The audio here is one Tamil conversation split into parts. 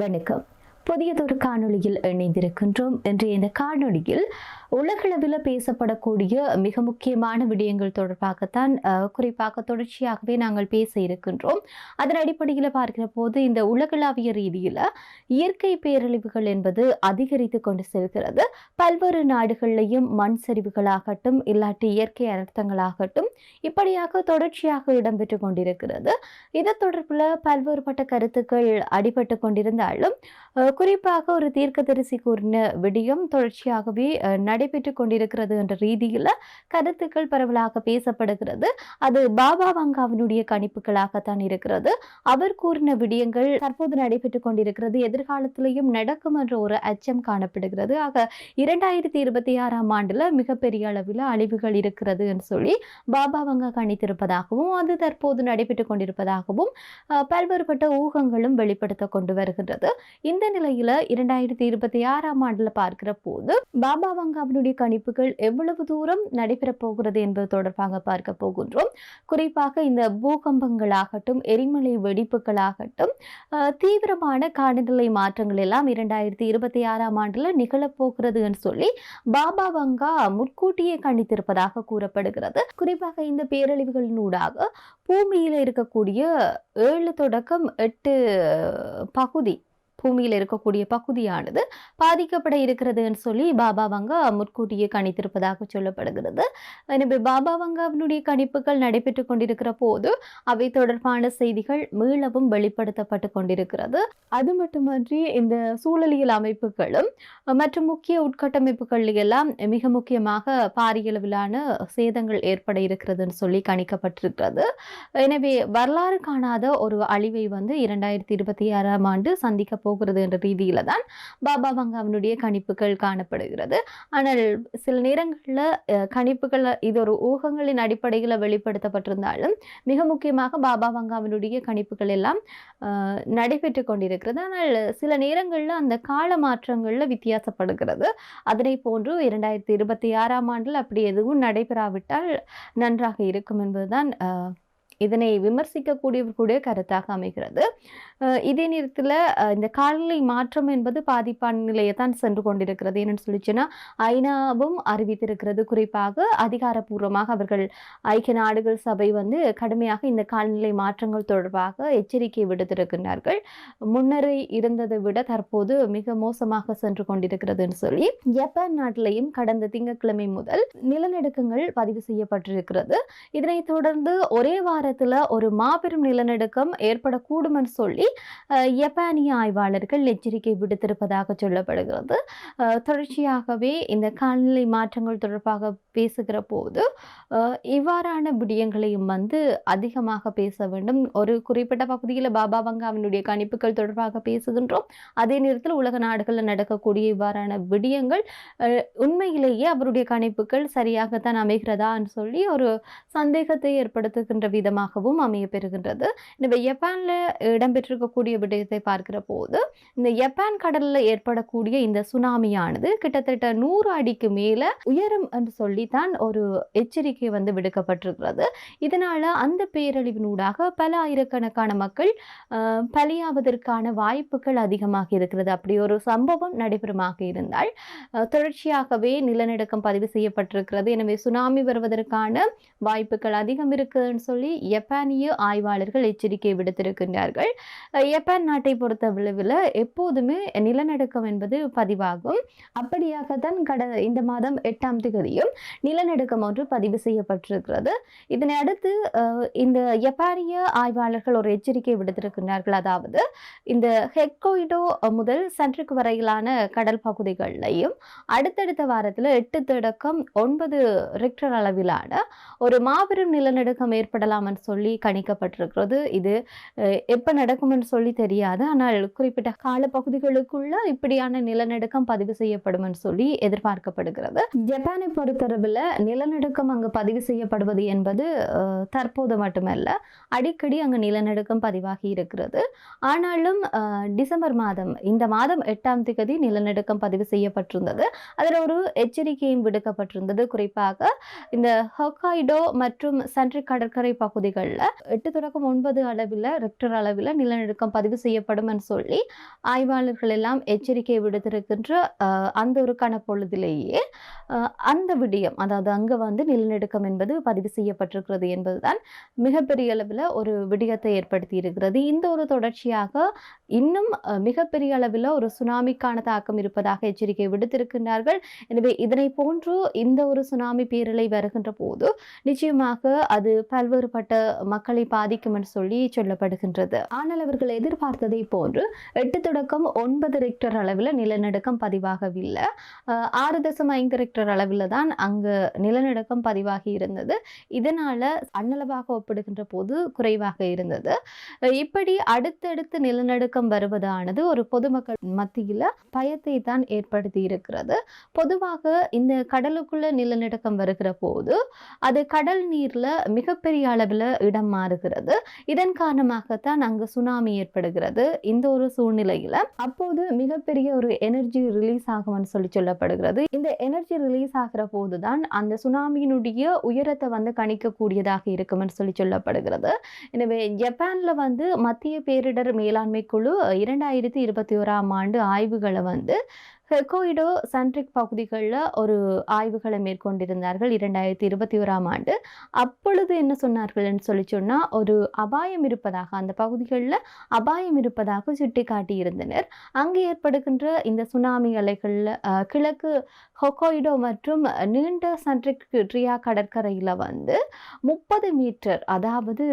வணக்கம். புதியதொரு காணொளியில் இணைந்திருக்கின்றோம். இன்றைய இந்த காணொளியில் உலகளவில் பேசப்படக்கூடிய மிக முக்கியமான விடயங்கள் தொடர்பாகத்தான் குறிப்பாக தொடர்ச்சியாகவே நாங்கள் பேச இருக்கின்றோம். அதன் அடிப்படையில் பார்க்கிற போது இந்த உலகளாவிய ரீதியில் இயற்கை பேரழிவுகள் என்பது அதிகரித்து கொண்டு செல்கிறது. பல்வேறு நாடுகளிலையும் மண் சரிவுகளாகட்டும் இல்லாட்டி இயற்கை அனர்த்தங்களாகட்டும் இப்படியாக தொடர்ச்சியாக இடம்பெற்று கொண்டிருக்கிறது. இது தொடர்பில் பல்வேறுபட்ட கருத்துக்கள் அடிபட்டு கொண்டிருந்தாலும் குறிப்பாக ஒரு தீர்க்கதரிசி கூறின விடயம் தொடர்ச்சியாகவே நடைபெற்றுக் கொண்டிருக்கிறது என்ற ரீதியில் கருத்துக்கள் பரவலாக பேசப்படுகிறது. அது பாபா வங்காவினுடைய கணிப்புகளாகத்தான் இருக்கிறது. அவர் கூறின விடயங்கள் தற்போது நடைபெற்றுக் கொண்டிருக்கிறது, எதிர்காலத்திலேயும் நடக்கும் என்ற ஒரு அச்சம் காணப்படுகிறது. ஆக 2026ஆம் ஆண்டுல மிகப்பெரிய அளவில் அழிவுகள் இருக்கிறது என்று சொல்லி பாபா வங்கா கணித்திருப்பதாகவும் அது தற்போது நடைபெற்றுக் கொண்டிருப்பதாகவும் பல்வேறுபட்ட ஊகங்களும் வெளிப்படுத்த கொண்டு வருகின்றது. இந்த நிலையில 2026ஆம் ஆண்டுல பார்க்கிற போது பாபா வங்காவினுடைய கணிப்புகள் எவ்வளவு தூரம் நடைபெற போகிறது என்பது தொடர்பாக பார்க்க போகின்றோம். குறிப்பாக இந்த பூகம்பங்களாகட்டும் எரிமலை வெடிப்புகளாகட்டும் தீவிரமான காலநிலை மாற்றங்கள் எல்லாம் 2026ஆம் ஆண்டுல நிகழப்போகிறது என்று சொல்லி பாபா வங்கா முன்கூட்டியே கணித்திருப்பதாக கூறப்படுகிறது. குறிப்பாக இந்த பேரழிவுகளினூடாக பூமியில இருக்கக்கூடிய 7 தொடக்கம் 8 பகுதி பூமியில் இருக்கக்கூடிய பகுதியானது பாதிக்கப்பட இருக்கிறது என்று சொல்லி பாபா வங்கா முன்கூட்டியே கணித்திருப்பதாக சொல்லப்படுகிறது. எனவே பாபா வங்காவினுடைய கணிப்புகள் நடைபெற்றுக் கொண்டிருக்கிற போது அவை தொடர்பான செய்திகள் மீளவும் வெளிப்படுத்தப்பட்டு கொண்டிருக்கிறது. அது மட்டுமன்றி இந்த சூழலியல் அமைப்புகளும் மற்றும் முக்கிய உட்கட்டமைப்புகள் எல்லாம் மிக முக்கியமாக பாரிய அளவிலான சேதங்கள் ஏற்பட இருக்கிறதுன்னு சொல்லி கணிக்கப்பட்டிருக்கிறது. எனவே வரலாறு காணாத ஒரு அழிவை 2026ஆம் ஆண்டு சந்திக்க போகிறது என்ற ரீதியில தான் பாபா வங்காவினுடைய கணிப்புகள் காணப்படுகிறது. ஆனால் சில நேரங்களில் கணிப்புகள் இது ஒரு ஊகங்களின் அடிப்படையில் வெளிப்படுத்தப்பட்டிருந்தாலும் மிக முக்கியமாக பாபா வங்காவினுடைய கணிப்புகள் எல்லாம் நடைபெற்று கொண்டிருக்கிறது. ஆனால் சில நேரங்களில் அந்த கால மாற்றங்களில் வித்தியாசப்படுகிறது. அதனை போன்று 2026ஆம் ஆண்டில் அப்படி எதுவும் நடைபெறாவிட்டால் நன்றாக இருக்கும் என்பதுதான் இதனை விமர்சிக்கக்கூடியவர்களுடைய கருத்தாக அமைகிறது. இதே நேரத்தில் இந்த காலநிலை மாற்றம் என்பது பாதிப்பான நிலையை தான் சென்று கொண்டிருக்கிறது. என்னென்னு சொல்லிச்சுன்னா ஐநாவும் அறிவித்திருக்கிறது. குறிப்பாக அதிகாரப்பூர்வமாக அவர்கள் ஐக்கிய நாடுகள் சபை கடுமையாக இந்த காலநிலை மாற்றங்கள் தொடர்பாக எச்சரிக்கை விடுத்திருக்கின்றார்கள். முன்னரே இருந்ததை விட தற்போது மிக மோசமாக சென்று கொண்டிருக்கிறதுன்னு சொல்லி ஜப்பான் நாட்டிலையும் கடந்த திங்கட்கிழமை முதல் நிலநடுக்கங்கள் பதிவு செய்யப்பட்டிருக்கிறது. இதனைத் தொடர்ந்து ஒரே ஒரு மாபெரும் நிலநடுக்கம் ஏற்படக்கூடும் என்று சொல்லி ஜப்பானிய ஆய்வாளர்கள் எச்சரிக்கை விடுத்திருப்பதாக சொல்லப்படுகிறது. தொடர்ச்சியாகவே இந்த காலநிலை மாற்றங்கள் தொடர்பாக பேசுகிற போது இவ்வாறான விடயங்களையும் அதிகமாக பேச வேண்டும். ஒரு குறிப்பிட்ட பகுதியில் பாபா வங்காவினுடைய கணிப்புகள் தொடர்பாக பேசுகின்றோம். அதே நேரத்தில் உலக நாடுகளில் நடக்கக்கூடிய இவ்வாறான விடயங்கள் உண்மையிலேயே அவருடைய கணிப்புகள் சரியாகத்தான் அமைகிறதான்னு சொல்லி ஒரு சந்தேகத்தை ஏற்படுத்துகின்ற விதமாகவும் அமைய பெறுகின்றது. எனவே ஜப்பான்ல இடம்பெற்றிருக்கக்கூடிய விடயத்தை பார்க்கிற போது இந்த ஜப்பான் கடல்ல ஏற்படக்கூடிய இந்த சுனாமியானது கிட்டத்தட்ட 100 அடிக்கு மேல உயரும் என்று சொல்லித்தான் ஒரு எச்சரிக்கை விடுக்கப்பட்டிருக்கிறது. இதனால அந்த பேரழிவினூடாக பல ஆயிரக்கணக்கான மக்கள் பலியாவதற்கான வாய்ப்புகள் அதிகமாக இருக்கிறது. அப்படி ஒரு சம்பவம் நடைபெறுமாக இருந்தால் தொடர்ச்சியாகவே நிலநடுக்கம் பதிவு செய்யப்பட்டிருக்கிறது. எனவே சுனாமி வருவதற்கான வாய்ப்புகள் அதிகம் இருக்குன்னு சொல்லி ஜப்பானிய ஆய்வாளர்கள் எச்சரிக்கை விடுத்திருக்கின்றார்கள். ஜப்பான் நாட்டை பொறுத்த அளவில் எப்போதுமே நிலநடுக்கம் என்பது பதிவாகும். அப்படியாகத்தான் இந்த மாதம் 8ஆம் தேதியும் நிலநடுக்கம் ஒன்று பதிவு செய்யப்பட்டிருக்கிறது. இதனை அடுத்து இந்த ஜப்பானிய ஆய்வாளர்கள் ஒரு எச்சரிக்கை விடுத்திருக்கின்றார்கள். அதாவது இந்த ஹெக்கோய்டோ முதல் சென்ட்ரிக் வரையிலான கடல் பகுதிகளிலையும் அடுத்தடுத்த வாரத்தில் 8 தொடக்கம் 9 ரிக்டர் அளவிலான ஒரு மாபெரும் நிலநடுக்கம் ஏற்படலாம் என்று சொல்லி கணிக்கப்பட்டிருக்கிறது. இது எப்ப நடக்கும்னு சொல்லி தெரியாது. ஆனால் குறிப்பிட்ட கால பகுதிகளுக்குள்ள இப்படியான நிலநடுக்கம் பதிவு செய்யப்படும் என்று சொல்லி எதிர்பார்க்கப்படுகிறது. ஜப்பானை பொறுத்தளவில் நிலநடுக்கம் அங்கு பதிவு செய்யப்படுவது என்பது தற்போது மட்டுமல்ல, அடிக்கடி அங்கு நிலநடுக்கம் பதிவாகி இருக்கிறது. ஆனாலும் டிசம்பர் மாதம் இந்த மாதம் 8ஆம் தேதி நிலநடுக்கம் பதிவு செய்யப்பட்டிருந்தது. அதில் ஒரு எச்சரிக்கையும் விடுக்கப்பட்டிருந்தது. குறிப்பாக இந்த ஹொக்காய்டோ மற்றும் சென்ட்ரிக் கடற்கரை பகுதி பகுதிகளில் 8 தொடக்கம் 9 அளவில் ரெக்டர் அளவில் நிலநடுக்கம் பதிவு செய்யப்படும் என்று சொல்லி ஆய்வாளர்கள் எல்லாம் எச்சரிக்கை விடுத்திருக்கின்ற அந்த ஒரு கணப்பொழுதிலேயே அந்த விடயம், அதாவது அங்கே வந்து நிலநடுக்கம் என்பது பதிவு செய்யப்பட்டிருக்கிறது என்பதுதான் மிகப்பெரிய அளவில் ஒரு விடயத்தை ஏற்படுத்தி இருக்கிறது. இந்த ஒரு தொடர்ச்சியாக இன்னும் மிகப்பெரிய அளவில் ஒரு சுனாமிக்கான தாக்கம் இருப்பதாக எச்சரிக்கை விடுத்திருக்கின்றார்கள். எனவே இதனை போன்று இந்த ஒரு சுனாமி பேரலை வருகின்ற போது நிச்சயமாக அது பல்வேறுபட்ட மக்களை பாதிக்கும் என்று சொல்லி சொல்லப்படுகின்றது. ஆனால் அவர்கள் எதிர்பார்த்ததை போன்று 8 தொடக்கம் 9 ரெக்டர் அளவில் நிலநடுக்கம் பதிவாகவில்லை. 6.5 ரெக்டர் அளவில் தான் அங்கு நிலநடுக்கம் பதிவாகி இருந்தது. இதனால அன்னளவாக ஒப்பிடுகின்ற போது குறைவாக இருந்தது. இப்படி அடுத்தடுத்து நிலநடுக்கம் வருவதானது ஒரு பொதுமக்கள் மத்தியில் பயத்தை தான் ஏற்படுத்தி இருக்கிறது. பொதுவாக இந்த கடலுக்குள்ள நிலநடுக்கம் வருகிற போது அது கடல் நீர்ல மிகப்பெரிய அளவில் இடம் மாறுகிறது. இதன் காரணமாகத்தான் அங்கு சுனாமி ஏற்படுகிறது. இந்த ஒரு சூழ்நிலையில அப்போது மிகப்பெரிய ஒரு எனர்ஜி ரிலீஸ் ஆகும்னு சொல்லி சொல்லப்படுகிறது. இந்த எனர்ஜி ரிலீஸ் ஆகிற போதுதான் அந்த சுனாமியினுடைய உயரத்தை வந்து கணிக்கக்கூடியதாக இருக்கும்னு சொல்லி சொல்லப்படுகிறது. எனவே ஜப்பான்ல வந்து மத்திய பேரிடர் மேலாண்மை குழு 2021ஆம் ஆண்டு ஆய்வுகளை வந்து ஹொக்கைடோ சென்ட்ரிக் பகுதிகளில் ஒரு ஆய்வுகளை மேற்கொண்டிருந்தார்கள் 2021ஆம் ஆண்டு. அப்பொழுது என்ன சொன்னார்கள் சொல்லி சொன்னால் ஒரு அபாயம் இருப்பதாக, அந்த பகுதிகளில் அபாயம் இருப்பதாக சுட்டி காட்டியிருந்தனர். அங்கு ஏற்படுகின்ற இந்த சுனாமி அலைகளில் கிழக்கு ஹொக்கைடோ மற்றும் நீண்ட சென்ட்ரிக் ட்ரியா கடற்கரையில் வந்து 30 மீட்டர், அதாவது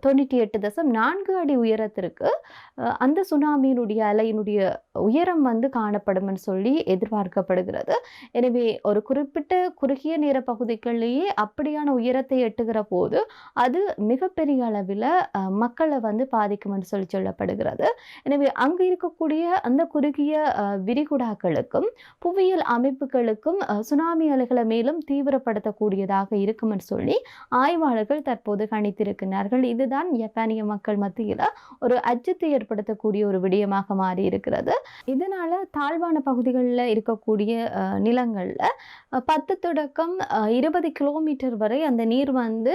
98.4 அடி உயரத்திற்கு அந்த சுனாமியினுடைய அலையினுடைய உயரம் வந்து காணப்படும் சொல்லி எதிர்பார்க்கப்படுகிறது. எனவே ஒரு குறிப்பிட்ட குறுகிய நேர பகுதிகளிலேயே அப்படியான உயரத்தை எட்டுகிற போது அது மிகப்பெரிய அளவில் மக்களை வந்து பாதிக்கும் என்று சொல்லி சொல்லப்படுகிறது. எனவே அங்கு இருக்கக்கூடிய அந்த குறுகிய விரிகுடாக்களுக்கும் புவியியல் அமைப்புகளுக்கும் சுனாமி அலைகளை மேலும் தீவிரப்படுத்தக்கூடியதாக இருக்கும் என்று சொல்லி ஆய்வாளர்கள் தற்போது கணித்திருக்கிறார்கள். இதுதான் ஜப்பானிய மக்கள் மத்தியில் ஒரு அச்சத்தை ஏற்படுத்தக்கூடிய ஒரு விடயமாக மாறி இருக்கிறது. இதனால தாழ்வான பகுதிகளில் இருக்கக்கூடிய நிலங்களில் 10 தொடக்கம் 20 கிலோமீட்டர் வரை அந்த நீர் வந்து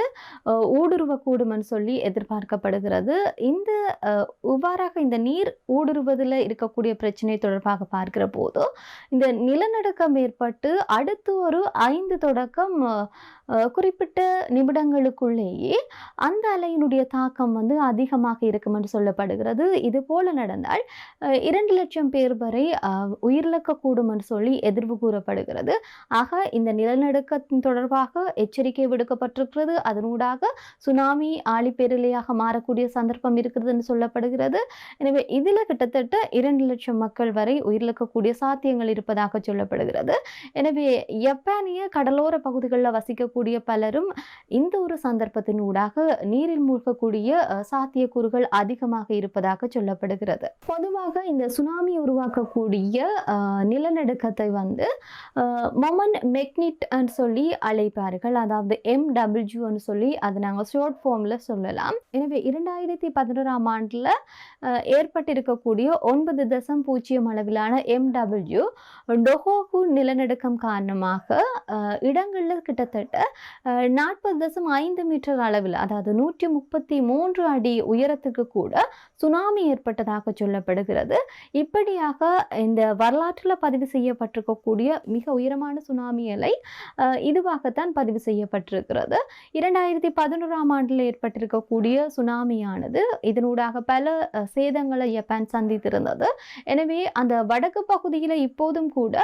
ஊடுருவக்கூடும்னு சொல்லி எதிர்பார்க்கப்படுகிறது. இவ்வாறாக இந்த நீர் ஊடுருவதில் இருக்கக்கூடிய பிரச்சனை தொடர்பாக பார்க்கிற போது இந்த நிலநடுக்கம் ஏற்பட்டு அடுத்து ஒரு 5 தொடக்கம் குறிப்பிட்ட நிமிடங்களுக்குள்ளேயே அந்த அலையினுடைய தாக்கம் வந்து அதிகமாக இருக்கும் என்று சொல்லப்படுகிறது. இது போல நடந்தால் 2 லட்சம் பேர் வரை உயிரிழக்கக்கூடும் என்று சொல்லி எதிர்வு கூறப்படுகிறது. ஆக இந்த நிலநடுக்கத்தின் தொடர்பாக எச்சரிக்கை விடுக்கப்பட்டிருக்கிறது. அதனூடாக சுனாமி ஆழிப்பேரலையாக மாறக்கூடிய சந்தர்ப்பம் இருக்கிறது என்று சொல்லப்படுகிறது. எனவே இதில் கிட்டத்தட்ட 2 லட்சம் மக்கள் வரை உயிரிழக்கக்கூடிய சாத்தியங்கள் இருப்பதாக சொல்லப்படுகிறது. எனவே ஜப்பானிய கடலோர பகுதிகளில் வசிக்கக்கூடிய பலரும் இந்த ஒரு சந்தர்ப்பத்தின் ஊடாக நீரில் மூழ்கக்கூடிய சாத்தியக்கூறுகள் அதிகமாக இருப்பதாக சொல்லப்படுகிறது. பொதுவாக இந்த சுனாமி உருவாக்கக்கூடிய நிலநடுக்கத்தை வந்து மொமெண்ட் மேக்னிட் சொல்லி அழைப்பார்கள். அதாவது MW சொல்லி அதை நாங்கள் ஷார்ட் ஃபார்மில் சொல்லலாம். எனவே 2011ஆம் ஆண்டில் ஏற்பட்டிருக்கக்கூடிய 9.0 அளவிலான MW டொஹோகு நிலநடுக்கம் காரணமாக இடங்களில் கிட்டத்தட்ட 40.5 மீட்டர் அளவில், அதாவது 133 அடி உயரத்துக்கு கூட சுனாமி ஏற்பட்டதாக சொல்லப்படுகிறது. இப்படியாக இந்த வரலாற்றில் பதிவு செய்யப்பட்டிருக்கக்கூடிய மிக உயரமான சுனாமி அலை இதுவாகத்தான் பதிவு செய்யப்பட்டிருக்கிறது. 2011ஆம் ஆண்டில் ஏற்பட்டிருக்கக்கூடிய சுனாமியானது இதனூடாக பல சேதங்களை ஜப்பான் சந்தித்திருந்தது. எனவே அந்த வடக்கு பகுதியில் இப்போதும் கூட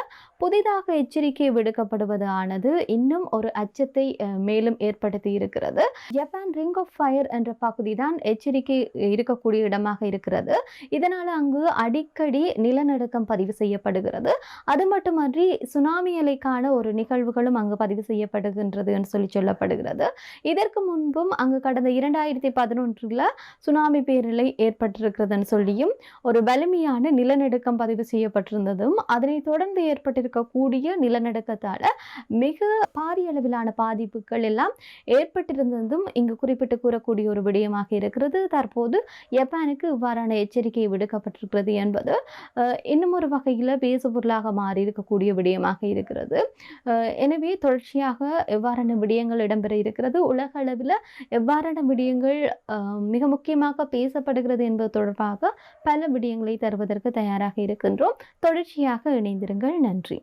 புதிதாக எச்சரிக்கை விடுக்கப்படுவதானது இன்னும் ஒரு அச்சத்தை மேலும் ஏற்படுத்தி இருக்கிறது. ஜப்பான் ரிங் ஆஃப் ஃபயர் என்ற பகுதி தான் எச்சரிக்கை இருக்கக்கூடிய இடமாக இருக்கிறது. இதனால் அங்கு அடிக்கடி நிலநடுக்கம் பதிவு செய்யப்படுகிறது. அது மட்டுமன்றி சுனாமி அலைக்கான ஒரு நிகழ்வுகளும் அங்கு பதிவு செய்யப்படுகின்றது என்று சொல்லி சொல்லப்படுகிறது. இதற்கு முன்பும் அங்கு கடந்த 2011 சுனாமி பேரலை ஏற்பட்டிருக்கிறதுன்னு சொல்லியும் ஒரு வலிமையான நிலநடுக்கம் பதிவு செய்யப்பட்டிருந்ததும் அதனை தொடர்ந்து ஏற்பட்டிருக்கக்கூடிய நிலநடுக்கத்தால் மிக பாரிய அளவிலான பாதிப்புகள் எல்லாம் ஏற்பட்டிருந்ததும் இங்கு குறிப்பிட்டு கூறக்கூடிய ஒரு விடயமாக இருக்கிறது. தற்போது ஜப்பானுக்கு இவ்வாறான எச்சரிக்கை விடுக்கப்பட்டிருக்கிறது என்பது இன்னும் ஒரு வகையில் பேசுபொருளாக மாறி இருக்கக்கூடிய விடயமாக இருக்கிறது. எனவே தொடர்ச்சியாக எவ்வாறான விடயங்கள் இடம்பெற இருக்கிறது, உலக அளவில் எவ்வாறான விடயங்கள் மிக முக்கியமாக பேசப்படுகிறது என்பது தொடர்பாக பல விடயங்களை தருவதற்கு தயாராக இருக்கின்றோம். தொடர்ச்சியாக இணைந்திருங்கள். நன்றி.